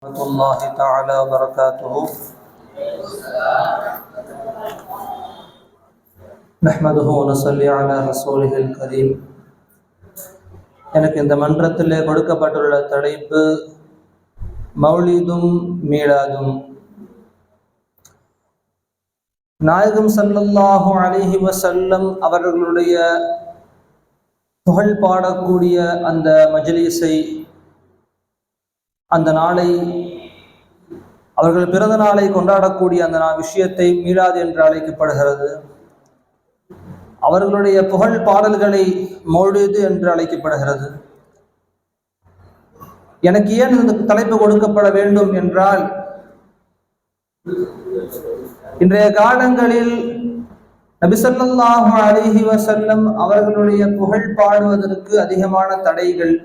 ورحمة الله تعالى وبركاته. نحمده ونصلي على رسوله الكريم. எனக்கு இந்த மன்றத்திலே கொடுக்கப்பட்டுள்ள தலைப்பு மௌலிதும் மீலாதும். நாயகம் ஸல்லல்லாஹு அலைஹி வஸல்லம் அவர்களுடைய புகழ் பாடக்கூடிய அந்த மஜ்லிஸை, அந்த நாளை, அவர்கள் பிறந்த நாளை கொண்டாடக்கூடிய அந்த விஷயத்தை மீலாது என்று அழைக்கப்படுகிறது. அவர்களுடைய புகழ் பாடல்களை மௌலிது என்று அழைக்கப்படுகிறது. எனக்கு ஏன் இந்த தலைப்பு கொடுக்கப்பட வேண்டும் என்றால், இன்றைய காலங்களில் நபி ஸல்லல்லாஹு அலைஹி வஸல்லம் அவர்களுடைய புகழ் பாடுவதற்கு அதிகமான தடைகள்,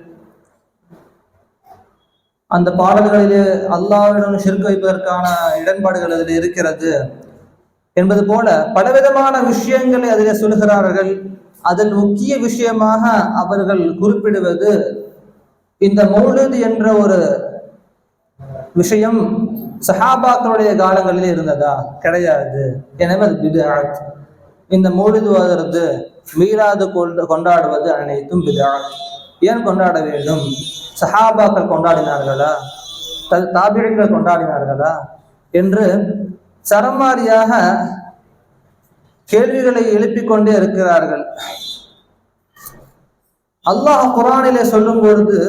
அந்த பாடல்களிலே அல்லாஹ்விடம் ஷிர்க் வைப்பதற்கான இடர்பாடுகள் அதில் இருக்கிறது என்பது போல பலவிதமான விஷயங்களை அதில் சொல்கிறார்கள். அதில் முக்கிய விஷயமாக அவர்கள் குறிப்பிடுவது இந்த மௌலித் என்ற ஒரு விஷயம் சஹாபாக்களுடைய காலங்களில் இருந்ததா? கிடையாது. எனவே அது பித்அத். இந்த மௌலித் ஓதுறது, மீலாது கொண்டாடுவது அனைத்தும் பித்அத். ஏன் கொண்டாட வேண்டும்? சஹாபாக்கள் கொண்டாடினார்களா? தாபிஈன்கள் கொண்டாடினார்களா? என்று சரமாரியாக கேள்விகளை எழுப்பிக் கொண்டே இருக்கிறார்கள். அல்லாஹ் குர்ஆனிலே சொல்லும் பொழுது,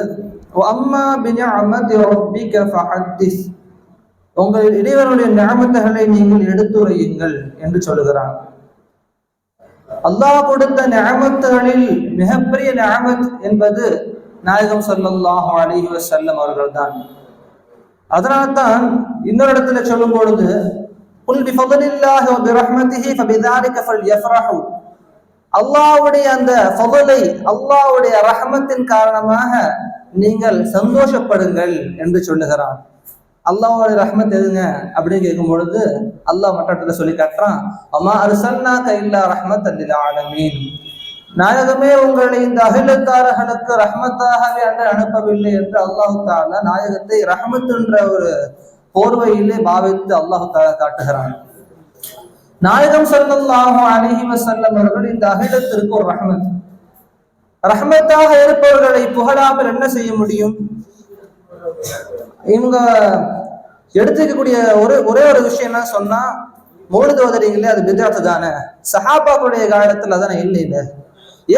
அம்மா பிநிஅமதி ரப்பிக ஃபஹத்திஸ், உங்கள் இறைவனுடைய நிஅமத்துகளை நீங்கள் எடுத்துரையுங்கள் என்று சொல்கிறான். அல்லாஹ் கொடுத்த நிஅமத்துகளில் மிகப்பெரிய நிஅமத் என்பது நாயகம் ஸல்லல்லாஹு அலைஹி வஸல்லம் அவர்கள் தான். அதனால்தான் இன்னொரு இடத்துல சொல்லும் பொழுது, குல் பிஃபத்லில்லாஹி வ பிரஹ்மதிஹி ஃபபிதாலிக ஃபல்யஃப்ரஹு, அல்லாஹ்வுடைய அந்த ஃபضலை, அல்லாஹ்வுடைய ரஹ்மத்தின் காரணமாக நீங்கள் சந்தோஷப்படுங்கள் என்று சொல்லுகிறான். அல்லாஹ்வுடைய ரஹ்மத் எதுங்க அப்படின்னு கேட்கும் பொழுது அல்லாஹ் மற்ற இடத்துல சொல்லி காட்டுறான், அமா அர்ஸல்னாக இல்லா ரஹ்மத்தல் லில் ஆலமீன், நாயகமே உங்களை இந்த அகிலத்தார்களுக்கு ரஹ்மத்தாகவே அன்று அனுப்பவில்லை என்று அல்லாஹு தஆலா நாயகத்தை ரஹ்மத் என்ற ஒரு போர்வையிலே பாவித்து அல்லாஹு தஆலா காட்டுகிறான். நாயகம் ஸல்லல்லாஹு அலைஹி வஸல்லம் அவர்கள் இந்த அகிலத்திற்கு ஒரு ரஹ்மத். ரஹ்மத்தாக இருப்பவர்களை புகழாமல் என்ன செய்ய முடியும்? இவங்க எடுத்துக்கக்கூடிய ஒரே ஒரு விஷயம் என்ன சொன்னா, மௌலித் ஓதுறீங்களே அது பித்அத் தானே, சஹாபாக்களுடைய காலத்துல தானே இல்லை,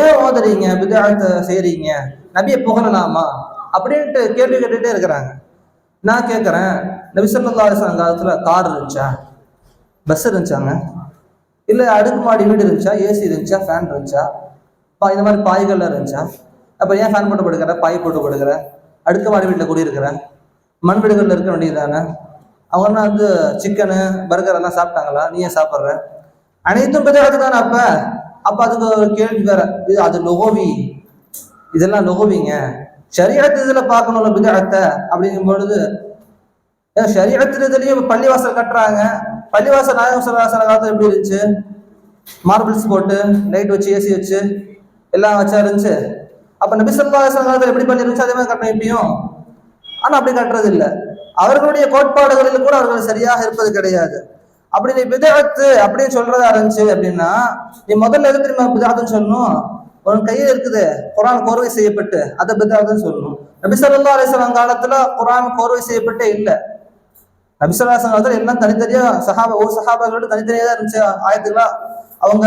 ஏன் ஓதுறீங்க, பித்அத் செய்றீங்க, நபியை புகழலாமா அப்படின்ட்டு கேள்வி கேட்டுட்டே இருக்கிறாங்க. நான் கேட்கிறேன், நபி ஸல்லல்லாஹு அலைஹி வஸல்லம் காலத்துல கார் இருந்துச்சா, பஸ் இருந்துச்சாங்க, இல்ல அடுக்குமாடி வீடு இருந்துச்சா, ஏசி இருந்துச்சா, ஃபேன் இருந்துச்சா, இந்த மாதிரி பாய்கள்லாம் இருந்துச்சா? அப்ப ஏன் ஃபேன் போட்டு படுக்கிற, பாய் போட்டு படுக்கிற, அடுக்குமாடி வீட்டில் குடியிருக்கிற, மண் வீடுகளில் இருக்க வேண்டியது தானே? அவங்க வந்து சிக்கனு பர்கர் எல்லாம் சாப்பிட்டாங்களா? நீ ஏன் சாப்பிட்ற? அனைத்தும் பித்அத் தானே. அப்ப அதுக்கு ஒரு கேள்வி வேற, அது லுகவி, இதெல்லாம் லுகவிங்க, ஷரீஅத் இதுல பார்க்கணும்ல பித்அத்தை அப்படிங்கும் பொழுது, ஷரீஅத் இதுலயும் பள்ளிவாசல் கட்டுறாங்க. பள்ளிவாசல் நாயகம் ஸல்லல்லாஹு அலைஹி வஸல்லம் எப்படி இருந்துச்சு? மார்பிள்ஸ் போட்டு லைட் வச்சு ஏசி வச்சு எல்லாம் வச்சா இருந்துச்சு. அப்ப நபி ஸல்லல்லாஹு அலைஹி வஸல்லம் எப்படி பண்ணி இருந்துச்சு அதே மாதிரி கட்டணும் இப்பயும். ஆனா அப்படி கட்டுறது இல்லை. அவர்களுடைய கோட்பாடுகளில் கூட அவர்கள் சரியாக இருப்பது கிடையாது. அப்படி நீ பித்அத் அப்படின்னு சொல்றதா இருந்துச்சு அப்படின்னா, நீ முதல்ல எது தெரியுமா பித்அத்னு சொல்லணும்? உன் கையில் இருக்குது குர்ஆன் கோர்வை செய்யப்பட்டு, அதை பித்அத்னு சொல்லணும். நபி ஸல்லல்லாஹு அலைஹி வஸல்லம் காலத்துல குர்ஆன் கோர்வை செய்யப்பட்டே இல்லை. நபி ஸல்லல்லாஹு அலைஹி வஸல்லம் எல்லாம் தனித்தனியா ஒரு சஹாபாக்களோட தனித்தனியா தான் இருந்துச்சு ஆயத்துகளா. அவங்க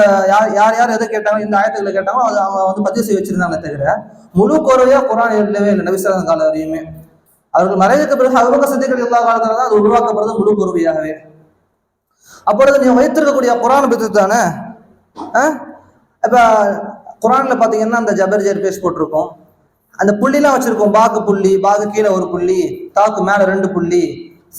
யார் எதை கேட்டாங்களோ, இந்த ஆயத்துக்களை கேட்டாங்களோ அவங்க வந்து பதிவு செய்ய வச்சிருந்தாங்க. தவிர முழு கோர்வையா குர்ஆன் இல்லவே இல்லை நபி ஸல்லல்லாஹு அலைஹி வஸல்லம் காலம் வரையுமே. அவர்கள் மறைவுக்கு பிறகு அபூபக்கர் சித்திக் எல்லா காலத்துல தான் அது உருவாக்கப்படுறது முழு கோர்வையாகவே. அப்பொழுது நீ வைத்திருக்கக்கூடிய குர்ஆன் பித்அத் தானே. இப்ப குர்ஆன்ல பாத்தீங்கன்னா அந்த ஜபர் ஜெர் பேஸ் போட்டிருக்கோம், அந்த புள்ளிலாம் வச்சிருக்கோம். பாக்கு புள்ளி, பாக்கு கீழே ஒரு புள்ளி, தாக்கு மேல 2 புள்ளி,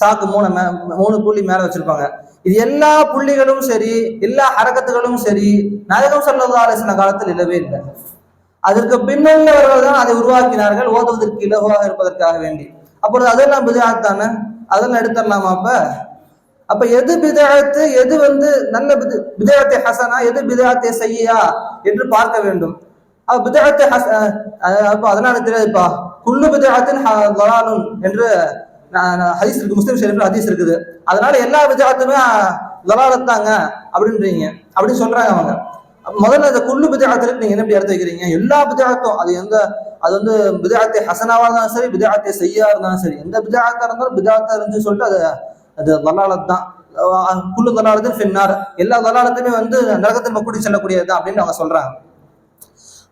சாக்கு 3 புள்ளி மேல வச்சிருப்பாங்க. இது எல்லா புள்ளிகளும் சரி, எல்லா ஹரக்கத்துகளும் சரி நாயகம் ஸல்லல்லாஹு அலைஹி வஸல்லம் காலத்தில் இல்லவே இல்லை. அதற்கு பின்னவர்கள் தான் அதை உருவாக்கினார்கள், ஓதுவதற்கு இலகுவாக இருப்பதற்காக வேண்டி. அப்பொழுது அதெல்லாம் பித்அத் தானே, அதெல்லாம் எடுத்துடலாமா? அப்ப எது பித்அத், எது வந்து நல்ல பித்அத் ஹஸனா, எது பித்அத் ஸய்யிஆ என்று பார்க்க வேண்டும். பிதஅத்து அப்ப அதனால தெரியாதுப்பா குல்லு பிதஅத்தின் ضلالٌ என்று ஹதீஸ் இருக்கு, முஸ்லிம் ஷரீஃப்ல ஹதீஸ் இருக்குது, அதனால எல்லா பித்அத்துமே தலாலத்தாங்க அப்படின்றீங்க அப்படின்னு சொல்றாங்க அவங்க. முதல்ல அந்த குல்லு பித்அத்துக்கு நீங்க என்ன எப்படி எடுத்து வைக்கிறீங்க? எல்லா பித்அத்தும் அது வந்து பித்அத்தே ஹசனாவா இருந்தாலும் சரி, பித்அத்தே செய்யா இருந்தாலும் சரி, எந்த பித்அத்தா இருந்தாலும் பித்அத்தா இருந்துன்னு சொல்லிட்டு அது தலாலத் தான். குல்லு தலாலத்தின் ஃபின்னார், எல்லா தலாலத்துமே வந்து நரகத்தின் கூட்டி செல்லக்கூடியது அப்படின்னு அவங்க சொல்றாங்க.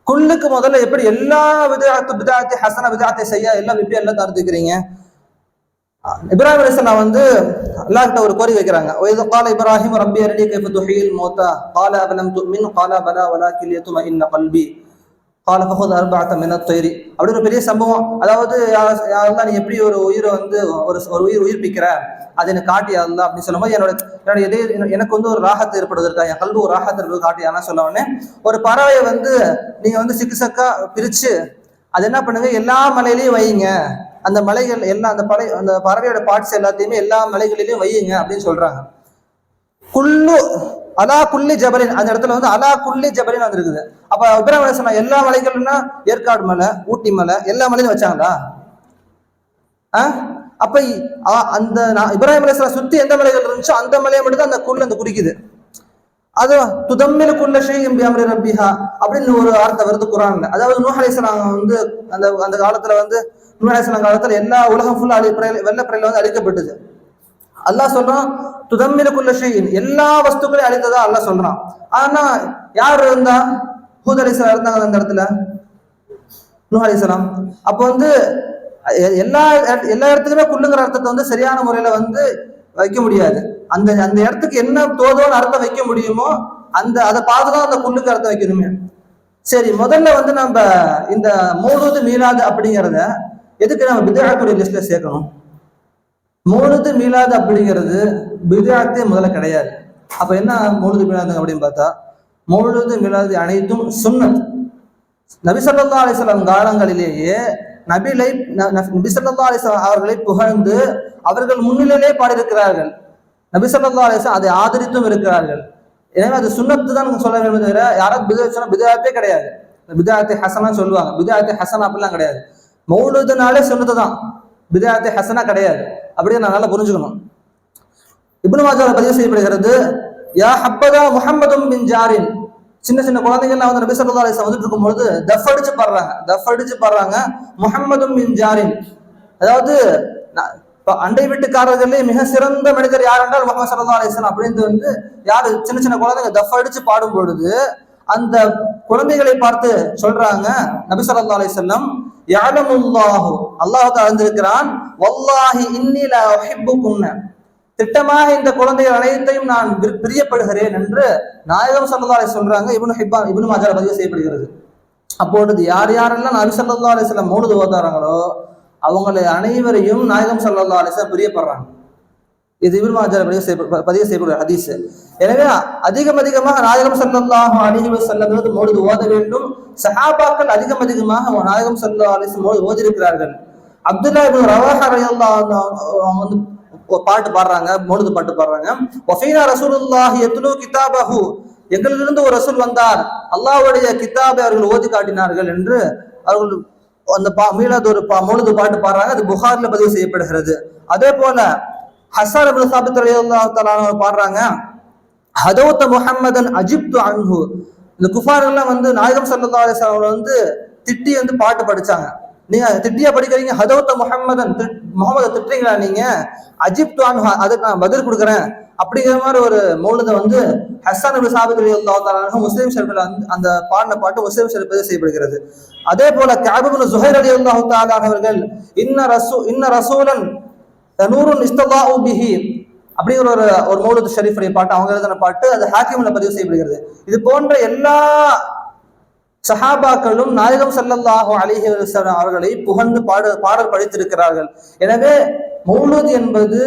குல்லுக்கு முதல்ல எப்படி எல்லா பித்அத்தே ஹசனா பித்அத்தே செய்யா எல்லாம் எப்படி எல்லாம் தடுத்துக்கிறீங்க? இப்ராஹிம் அலைஹிஸ்ஸலாம் வந்து அல்லாஹ் கிட்ட ஒரு கோரிக்கை வைக்கிறாங்க. وَإِذْ قَالَ إِبْرَاهِيمُ رَبِّي أَرِنِي كَيْفَ تُحْيِي الْمَوْتَى قَالَ أَفَلَمْ تُؤْمِنْ قَالَ بَلَى وَلَكِنْ لِيَطْمَئِنَّ قَلْبِي قَالَ فَخُذْ أَرْبَعَةً مِنَ الطَّيْرِ. அப்படி ஒரு பெரிய சம்பவம். அதாவது யாரெல்லாம் நீ எப்படி ஒரு உயிரை வந்து ஒரு உயிர்ப்பிக்கிற, அதை எனக்கு காட்டி அல்லா அப்படின்னு சொல்லும்போது எனக்கு வந்து ஒரு ராகத்தை ஏற்படுவதற்கா, என் கல்வி ஒரு ராகத்தை இருப்பது காட்டி யாரா சொல்ல உடனே, ஒரு பறவையை வந்து நீங்க வந்து சிக்கு சக்கா பிரிச்சு அது என்ன பண்ணுங்க, எல்லா மலையிலையும் வையுங்க, அந்த மலைகள் எல்லாம் அந்த பறவையோட பார்ட்ஸ் எல்லாத்தையுமே எல்லா மலைகளிலையும் வையுங்க அப்படின்னு சொல்றாங்க. குல்லு அலா குல்லி ஜபலின், அந்த இடத்துல வந்து அலா குல்லி ஜபலின் வந்துருக்குது. அப்ப இப்ராஹிம் அலைஹிஸ்ஸலாம் எல்லா மலைகள்னா ஏற்காடு மலை, ஊட்டி மலை, எல்லா மலையும் வச்சாங்களா? அப்ப அந்த இப்ராஹிம் அலைஹிஸ்ஸலாம் சுத்தி எந்த மலைகள் இருந்துச்சோ அந்த மலையை மட்டும் தான் அந்த குல் அந்த குறிக்குது. அது துதம்மில் குல்ல ஷைஇன் பிஅம்ரி ரப்பிஹா அப்படின்னு ஒரு வார்த்தை வருது குர்ஆன்ல. அதாவது நூஹ் அலைஹிஸ்ஸலாம் வந்து அந்த காலத்துல வந்து நூஹ் அலைஹிஸ்ஸலாம் காலத்துல எல்லா உலகம் ஃபுல்லா வெள்ளப்பிறையில வந்து அழிக்கப்பட்டது. அல்லாஹ் சொல்றான் துதம்மில் குல்ல ஷைஇன், எல்லா வஸ்துக்களையும் அழித்ததா அல்லாஹ் சொல்றான். ஆனா யார் இருந்தா? ஹூத் அலைஹிஸ்ஸலாம் இருந்தாங்க அந்த இடத்துல, நூஹ் அலைஹிஸ்ஸலாம். அப்போ வந்து எல்லா இடத்துக்குமே குல்லுங்கிற அர்த்தத்தை வந்து சரியான முறையில வந்து வைக்க முடியாது. அந்த இடத்துக்கு என்ன தோதோன்னு அர்த்தம் வைக்க முடியுமோ அதை பார்த்துதான் அந்த குல்லுக்கு அர்த்தம் வைக்கணுமே. சரி, முதல்ல வந்து நம்ம இந்த மௌலூது மீலாது அப்படிங்கிறத எதுக்கு நம்ம பித்அத்துடைய லிஸ்ட்ல சேர்க்கணும்? மௌலூது மீலாது அப்படிங்கிறது பித்அத்தே முதல்ல கிடையாது. அப்ப என்ன மௌலூது மீலாது அப்படின்னு பார்த்தா, மௌலூது மீலாது அனைத்தும் சுன்னத். நபி ஸல்லல்லாஹு அலைஹி வஸல்லம் காலங்களிலேயே நபி ஸல்லல்லாஹு அலைஹி வஸல்லம் அவர்களை புகழ்ந்து அவர்கள் முன்னிலையிலே பாடியிருக்கிறார்கள். நபி ஸல்லல்லாஹு அலைஹி வஸல்லம் அதை ஆதரித்தும் இருக்கிறார்கள். எனவே அது சுன்னத்து தான் சொல்ல வேண்டும் தவிர யாராவது பித்அத் சொன்னா பித்அத்தே கிடையாது. பித்அத்தே ஹசனா சொல்லுவாங்க, பித்அத்தே ஹசனா அப்படிலாம் கிடையாது. மௌலூதுனாலே சுன்னத்து தான், பித்அத்தே ஹசனா கிடையாது. அப்படியே நான் நல்லா புரிஞ்சுக்கணும். இப்னு மாஜாஹ்ல பதிவு செய்யப்படுகிறது, யா ஹப்பதா முஹம்மதும் பின் ஜாரின், சின்ன சின்ன குழந்தைகள்லாம் வந்து நபி ஸல்லல்லாஹு அலைஹி வஸல்லம் வந்துட்டு இருக்கும்பொழுது தஃப் அடிச்சு பாடுறாங்க முஹம்மதும் பின் ஜாரின். அதாவது அண்டை வீட்டுக்காரர்களே மிக சிறந்த மனிதர் யார் என்றால் முஹம்மது ஸல்லல்லாஹு அலைஹி வஸல்லம் அப்படின்னு வந்து யாரு சின்ன சின்ன குழந்தைங்க தஃப் அடிச்சு பாடும் பொழுது அந்த குழந்தைகளை பார்த்து சொல்றாங்க நபி ஸல்லல்லாஹு அலைஹி வஸல்லம், யஅலமுல்லாஹு, அல்லாஹ் அறிந்திருக்கிறான், வல்லாஹி இன்னி லா உஹிப்புகுன்ன, திட்டமாக இந்த குழந்தைகள் அனைத்தையும் நான் பிரியப்படுகிறேன் என்று நாயகம் ஸல்லல்லாஹு அலைஹி சொல்றாங்க. இப்னு மாஜாஹ்ல பதிவு செய்யப்படுகிறது. அப்பொழுது யாரெல்லாம் நபி ஸல்லல்லாஹு அலைஹி வஸல்லம் மௌலூது ஓதுறாங்களோ அவங்களை அனைவரையும் நாயகம் ஸல்லல்லாஹு அலைஹி வஸல்லம் பிரியப்படுறாங்க. இது இப்னு மாஜாஹ்ல பதிவு செய்யப்படுகிற ஹதீஸ். எனவே அதிகமாக நாயகம் ஸல்லல்லாஹு அலைஹி வஸல்லம் மௌலூது ஓத வேண்டும். சஹாபாக்கள் அதிகமாக நாயகம் ஸல்லல்லாஹு அலைஹி வஸல்லம் மௌலூது ஓதியிருக்கிறார்கள். அப்துல்லா இப்னு ரவாஹா ரலியல்லாஹு அன்ஹு வந்து பாட்டு பாடுறாங்க, மௌலூது பாட்டு பாடுறாங்க. வஃபீனா ரசூலுல்லாஹி யத்லூ கிதாபஹு, எங்களிலிருந்து ஒரு ரசூல் வந்தார், அல்லாஹ்வுடைய கிதாபை அவர்கள் ஓதி காட்டினார்கள் என்று அவர்கள் அந்த மீலாது ஒரு மௌலூது பாட்டு பாடுறாங்க. அது புகாரில பதிவு செய்யப்படுகிறது. அதே போல ஹஸ்ஸான் இப்னு சாபித் ரலியல்லாஹு தஆலா பாடுறாங்க, ஹதௌத முஹம்மதன் அஜிப்து அன்ஹு. இந்த குஃபார்கள்லாம் வந்து நாயகம் ஸல்லல்லாஹு அலைஹி வஸல்லம் வந்து திட்டி வந்து பாட்டு படிச்சாங்க. நீங்க திட்டியா படிக்கிறீங்க, ஹதௌத முஹம்மதன், முகமதை திட்டுறீங்களா நீங்க, அஜிப்து அன்ஹு, அதுக்கு நான் பதில் கொடுக்குறேன் அப்படிங்கிற மாதிரி ஒரு மௌலூதை வந்து ஹஸ்ஸான் இப்னு சாபித் ரலியல்லாஹு தஆலா அன்ஹு முஸ்லிம் ஷரீஃப்ல அந்த பாடின பாட்டு முஸ்லிம் ஷரீஃப் பதிவு செய்யப்படுகிறது. அதே போல கஅப் இப்னு ஸுஹைர் ரலியல்லாஹு தஆலா அவர்கள் இன்ன ரசூலன் நூருன் இஸ்ததாஉ பிஹி அப்படிங்கிற ஒரு மௌலூது ஷரீஃபுடைய பாட்டு அவங்க எழுதின பாட்டு, அது ஹாக்கிம்ல பதிவு செய்யப்படுகிறது. இது போன்ற எல்லா சஹாபாக்களும் நாயகம் ஸல்லல்லாஹு அலைஹி வஸல்லம் அவர்களை புகழ்ந்து பாடல் படித்திருக்கிறார்கள். எனவே மௌலூத் என்பது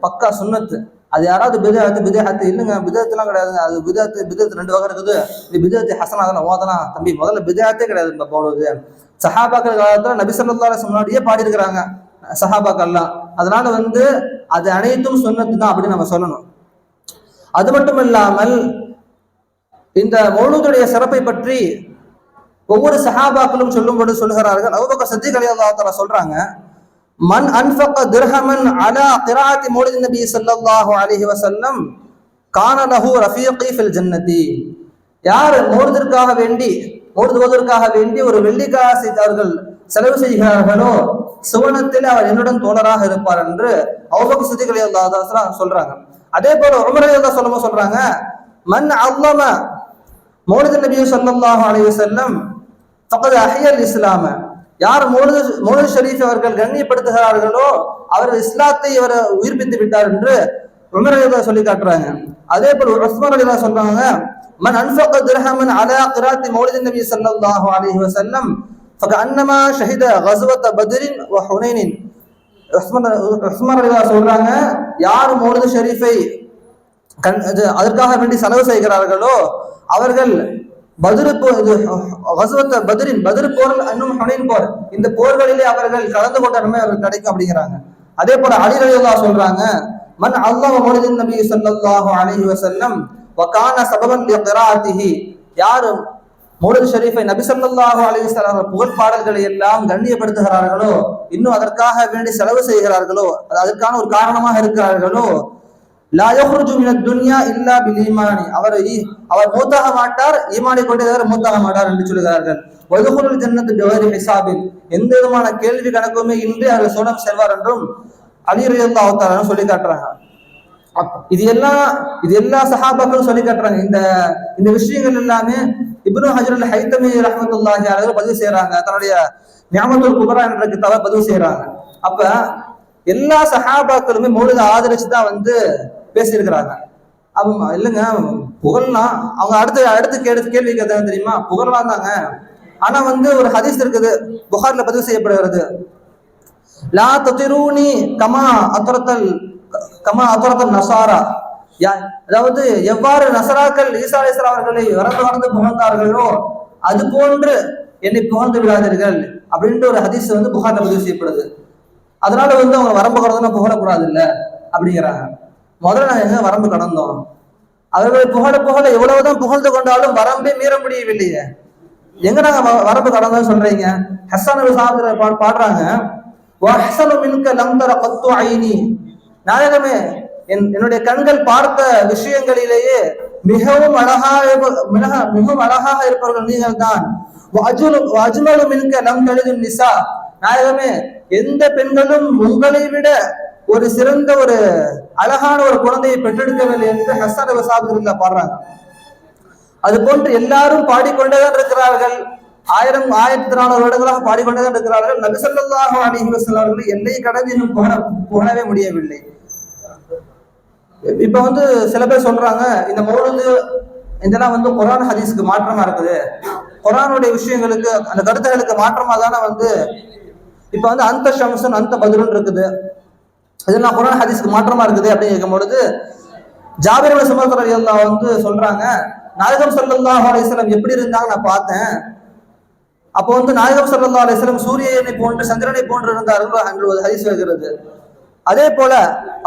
பக்கா சுன்னத்து. அது யாராவது பிதஅத்து இல்லைங்க, பிதஅத்துலாம் கிடையாதுங்க, அது பிதஅத்து ரெண்டு வகை இருக்குது, இது பிதஅத்து ஹசனா அதெல்லாம் ஓதலாம் தம்பி, முதல்ல பிதஅத்தே கிடையாது மௌலூது. சஹாபாக்கள் காலத்துல நபி ஸல்லல்லாஹு அலைஹி வஸல்லம் முன்னாடியே பாடி இருக்கிறாங்க சஹாபாக்கள்லாம். அதனால வந்து அது அனைத்தும் சுன்னத்து தான் அப்படின்னு நம்ம சொல்லணும். அது மட்டும் இல்லாமல் இந்த மௌலூதுடைய சிறப்பை பற்றி ஒவ்வொரு சஹாபாக்களும் சொல்லும்போது சொல்லுகிறார்கள். அபூபக்கர் சித்திக் ரலியல்லாஹு தஆலா சொல்றாங்க, மன் அன்ஃபக திர்ஹமன் அலா கிராஅத்தி மௌலித் நபி ஸல்லல்லாஹு அலைஹி வஸல்லம் கான லஹு ரஃபீகி ஃபில் ஜன்னதி. யார் மௌலிதிற்காக வேண்டி ஓதுவதற்காக வேண்டி ஒரு வெள்ளிக்காசை அவர்கள் செலவு செய்கிறார்களோ சுவனத்தில் அவர் என்னுடன் தோழராக இருப்பார் என்று அபூபக்கர் சித்திக் ரலியல்லாஹு அன்ஹு சொல்றாங்க. அதே போல உமர் ரலியல்லாஹு அன்ஹு சொல்றாங்க, மன் அல்லம மௌலித் நபி ஸல்லல்லாஹு அலைஹி வஸல்லம் ஃபகத் அஹ்யல் இஸ்லாம. யார் மௌலித் ஷரீஃப் அவர்கள் கண்ணியப்படுத்துகிறார்களோ அவர் இஸ்லாத்தை இவர் உயிர்ப்பித்து விட்டார் என்று உமர் ரலியல்லாஹு சொல்லி காட்டுறாங்க. அதே போல உஸ்மான் ரலியல்லாஹு சொல்றாங்க, மன் அன்ஃபக திர்ஹமன் அலா கிராஅத்தி மௌலித் நபி ஸல்லல்லாஹு அலைஹி வஸல்லம் ஃபகஅன்னமா ஷஹித கஸ்வத பத்ரின் வ ஹுனைனின். உஸ்மான் ரலியல்லாஹு சொல்றாங்க, யார் மௌலித் ஷரீஃபை அதற்காக வேண்டி செலவு செய்கிறார்களோ அவர்கள் பத்ர் போர் இன்னும் ஹுனைன் போர், இந்த போர்களிலே அவர்கள் கலந்து கொண்ட நன்மை அவர்கள் கிடைக்கும் அப்படிங்கிறாங்க. அதே போல அலி ரலியல்லாஹு சொல்றாங்க, மன் அல்லாஹ் மௌலித் நபி ஸல்லல்லாஹு அலைஹி வஸல்லம் வ கான சபபன் லிகிராஅத்திஹி. யார் மௌலித் ஷரீஃபை நபி ஸல்லல்லாஹு அலைஹி வஸல்லம் புகழ் பாடல்களை எல்லாம் கண்ணியப்படுத்துகிறார்களோ, இன்னும் அதற்காக வேண்டி செலவு செய்கிறார்களோ, அதற்கான ஒரு காரணமாக இருக்கிறார்களோ, லா யஹ்ருஜு மினத் துன்யா இல்லா பில் ஈமானி. அவர் மூத்தாக மாட்டார், ஈமானை கொண்டு தவிர மூத்தாக மாட்டார் என்று சொல்கிறார்கள். வதுகுலுல் ஜன்னத்து பிகைரி ஹிசாபின். எந்த விதமான கேள்வி கணக்குமே இன்றி அவர் சொர்க்கம் செல்வார் என்றும் அலி ரலியல்லாஹு தஆலா சொல்லி காட்டுறாங்க. இது எல்லா சஹாபாக்களும் சொல்லி காட்டுறாங்க. இந்த விஷயங்கள் எல்லாமே இப்னு ஹஜர் அல் ஹைத்தமி ரஹ்மத்துல்லாஹி அலைஹி பதிவு செய்யறாங்க. தன்னுடைய நிஅமத்துல் குப்ரா என்ற கிதாபை பதிவு செய்யறாங்க. அப்ப எல்லா சஹாபாக்களுமே மௌலித ஆதரிச்சு தான் பேசியிருக்கிறாங்க. அப்ப இல்லைங்க புகழ்லாம் அவங்க அடுத்து கேள்வி கேட்டாங்க தெரியுமா, புகழலாம் தாங்க. ஆனா ஒரு ஹதீஸ் இருக்குது, புகார்ல பதிவு செய்யப்படுகிறது, லா ததிரூனி கமா அத்ரத்தல் நசாரா. அதாவது எவ்வாறு நசராக்கள் ஈசா அலைஹிஸ்ஸலாம் அவர்களை வரந்து புகழ்ந்தார்களோ அது போன்று என்னை புகழ்ந்து விடாதீர்கள் அப்படின்ட்டு ஒரு ஹதீஸ் புகார்ல பதிவு செய்யப்படுது. அதனால அவங்க வரம்பு கடந்தோம்னா புகழக்கூடாது இல்ல அப்படிங்கிறாங்க. முதல்ல நாங்க எங்க வரம்பு கடந்தோம்? அவர்களை புகழ எவ்வளவுதான் புகழ்ந்து கொண்டாலும் வரம்பே மீற முடியவில்லையே. எங்க நாங்க வரம்பு கடந்தோம் சொல்றீங்க? ஹஸ்ஸான் சாஹிப் பாடுறாங்க, வஹ்ஸனு மின்க லம் தர கத்து ஐனி. நாயகமே, என்னுடைய கண்கள் பார்த்த விஷயங்களிலேயே மிகவும் அழகாக இருப்பவர்கள் நீங்கள் தான். அஜ்மலு மின்க லம் தலிது நிசா. நாயகமே, எந்த பெண்களும் உங்களை விட ஒரு சிறந்த ஒரு அழகான ஒரு குழந்தையை பெற்றெடுக்கவில்லை என்று ஹஸ்ஸான் சாஹிப் பாடுறாங்க. அது போன்று எல்லாரும் பாடிக்கொண்டேதான் இருக்கிறார்கள். 1400 வருடங்களாக பாடிக்கொண்டேதான் இருக்கிறார்கள். நபி ஸல்லல்லாஹு அலைஹி வஸல்லம் அவர்கள் எல்லை கடந்து இன்னும் புகழவே முடியவில்லை. இப்ப சில பேர் சொல்றாங்க, இந்த மௌலிது இதெல்லாம் குர்ஆன் ஹதீஸ்க்கு மாற்றமா இருக்குது, குர்ஆனுடைய விஷயங்களுக்கு அந்த கருத்துகளுக்கு மாற்றமா தானே இப்ப அந்த ஷம்ஸன் அந்த பத்ருன் இருக்குது, இதெல்லாம் குர்ஆன் ஹதீஸ்க்கு மாற்றமா இருக்குது அப்படின்னு கேட்கும்பொழுது ஜாபிர் இப்னு சமுரா ரலியல்லாஹு அன்ஹு சொல்றாங்க, நாயகம் ஸல்லல்லாஹு அலைஹி வஸல்லம் எப்படி இருந்தாங்க நான் பார்த்தேன். அப்போ நாயகம் ஸல்லல்லாஹு அலைஹி வஸல்லம் சூரியனை போன்று சந்திரனை போன்று இருந்தார்கள் என்று ஒரு ஹதீஸ் வருகிறது. அதே போல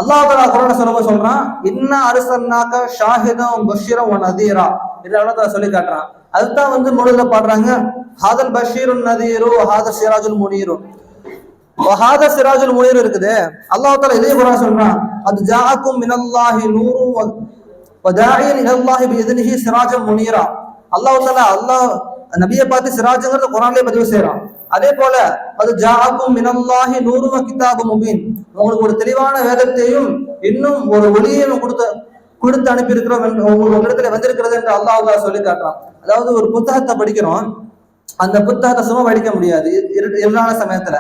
அல்லாஹ் தஆலா குர்ஆன்ல சொல்றான், இன்னா அர்ஸல்னாக ஷாஹிதன் பஷீரன் வ நதீரா என்று அல்லாஹ் தஆலா சொல்லி காட்டுறான். அதுதான் மௌலிதுல பாடுறாங்க, ஹாதல் பஷீருன் நதீரு ஹாத சிராஜுல் முனீரு. வஹாத சிராஜுல் முனீர் இருக்குது. அல்லாஹ் தஆலா இதே குர்ஆன் சொல்றான், அது ஜாஅக்கும் மினல்லாஹி நூரு வ தாஇயன் இலல்லாஹி பிஇذனிஹி சிராஜன் முனீரா. அல்லாஹ் தஆலா நபியை பார்த்து சிராஜ்ங்கிறது குர்ஆன்லயே பதிவு செய்யறான். அதே போல அது ஜாஅக்கும் மினல்லாஹி நூரு வ கிதாபும் முபீன். உங்களுக்கு ஒரு தெளிவான வேதத்தையும் இன்னும் ஒரு ஒளியையும் கொடுத்து அனுப்பி இருக்கிறோம், உங்களிடத்துல வந்திருக்கிறது என்று அல்லாஹ் தஆலா சொல்லி காட்டுறான். அதாவது ஒரு புத்தகத்தை படிக்கிறோம், அந்த புத்தகத்தை சும்மா படிக்க முடியாது. இருளான சமயத்துல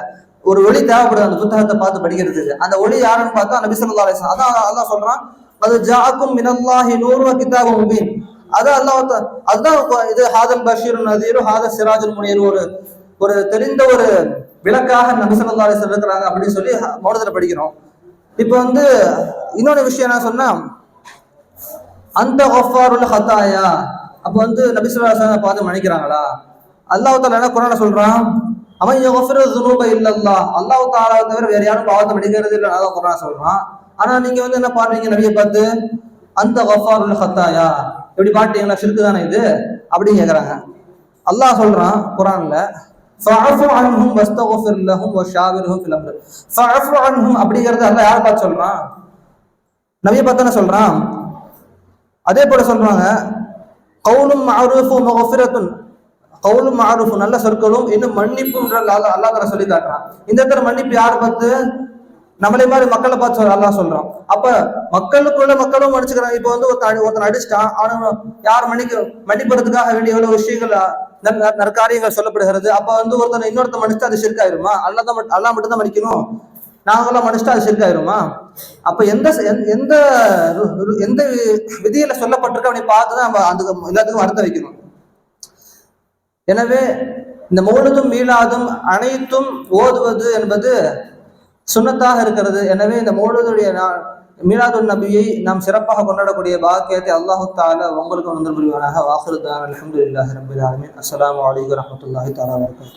ஒரு ஒளி தேவைப்படுது அந்த புத்தகத்தை பார்த்து படிக்கிறதுக்கு. அந்த ஒளி யாருன்னு பார்த்தா நபி ஸல்லல்லாஹு அலைஹி வஸல்லம். அதான் அல்லாஹ் சொல்றான், அது ஜாஅக்கும் மினல்லாஹி நூரு வ கிதாபும் முபீன். அதுதான் இது ஹாதல் பஷீருன் நதீரு ஹாத சிராஜுல் முனீர், ஒரு தெரிந்த ஒரு விளக்காக நபி ஸல்லல்லாஹு அலைஹி வஸல்லம் இருக்கிறாங்க அப்படின்னு சொல்லி மௌலிதுல படிக்கிறோம். இப்ப இன்னொரு விஷயம் என்ன சொன்னா, அந்த கஃபாருல் ஹதாயா. அப்ப நபி ஸல்லல்லாஹு அலைஹி வஸல்லம் பார்த்து மன்னிக்கிறாங்களா? அல்லாஹ் தஆலா என்ன குர்ஆன்ல சொல்றான், அவன் யஃபிரு ذுனூப இல்லல்லாஹ். அல்லாஹ் தஆலா தவிர வேற யாரும் பாவத்தை மன்னிக்கிறது இல்ல அல்லாஹ் குர்ஆன் சொல்றான். ஆனா நீங்க என்ன பாடுறீங்க நபியை பார்த்து, அந்த கஃபாருல் ஹதாயா எப்படி பாட்டீங்களா, ஷிர்க் தானே இது அப்படின்னு கேக்குறாங்க. அல்லாஹ் சொல்றான் குர்ஆன்ல, ஃபஅஃபு அன்ஹும் வஸ்தக்ஃபிர் லஹும் வஷாவிர்ஹும் ஃபில் அம்ர். ஃபஅஃபு அன்ஹும் அப்படிங்கிறது அல்லாஹ் யார் பார்த்து சொல்றான்? நபியை பார்த்து தானே சொல்றான். அதே போல சொல்றாங்க கவுலும் மஅரூஃபும் மக்ஃபிரத்துன், கவுலும் மஅரூஃபும் நல்ல சொற்களும் இன்னும் மன்னிப்புன்ற அல்லாஹ் தஆலா சொல்லி காட்டுறான். இந்த இடத்துல மன்னிப்பு யார் பார்த்து? நம்மளே மாதிரி மக்களை பார்த்து அல்லாஹ் சொல்றான். அப்ப மக்களுக்குள்ள மக்களும் மன்னிச்சுக்கிறாங்க. இப்போ வந்து ஒருத்தன் அடிச்சிட்டான், அவனு யார் மன்னிப்பதற்காக வேண்டிய எவ்வளவு விஷயங்கள் நற்காரியங்கள் சொல்லப்படுகிறது. அப்ப வந்து ஒருத்தனை இன்னொருத்த மன்னிச்சா அது ஷிர்க் அல்லாஹ் மட்டும் தான் மன்னிக்கணும், நாங்களாம் மன்னிச்சிட்டா அது ஷிர்க் ஆயிருமா? அப்ப எந்த எந்த எந்த விதியில சொல்லப்பட்டிருக்கு அப்படி பார்த்துதான் நம்ம அதுக்கு எல்லாத்துக்கும் அர்த்தம் வைக்கணும். எனவே இந்த மௌலிதும் மீலாதும் அனைத்தும் ஓதுவது என்பது சுன்னத்தாக இருக்கிறது. எனவே இந்த மௌலிதுடைய மீலாதுன் நபியை நாம் சிறப்பாக கொண்டாடக்கூடிய பாக்கியத்தை அல்லாஹு தஆலா உங்களுக்கு வந்து புரிவானாக. வாஹிரு தஅவானா அல்ஹம்துலில்லாஹி ரப்பில் ஆலமீன். அஸ்ஸலாமு அலைக்கும் வரஹ்மத்துல்லாஹி தஆலா வபரகாத்துஹு.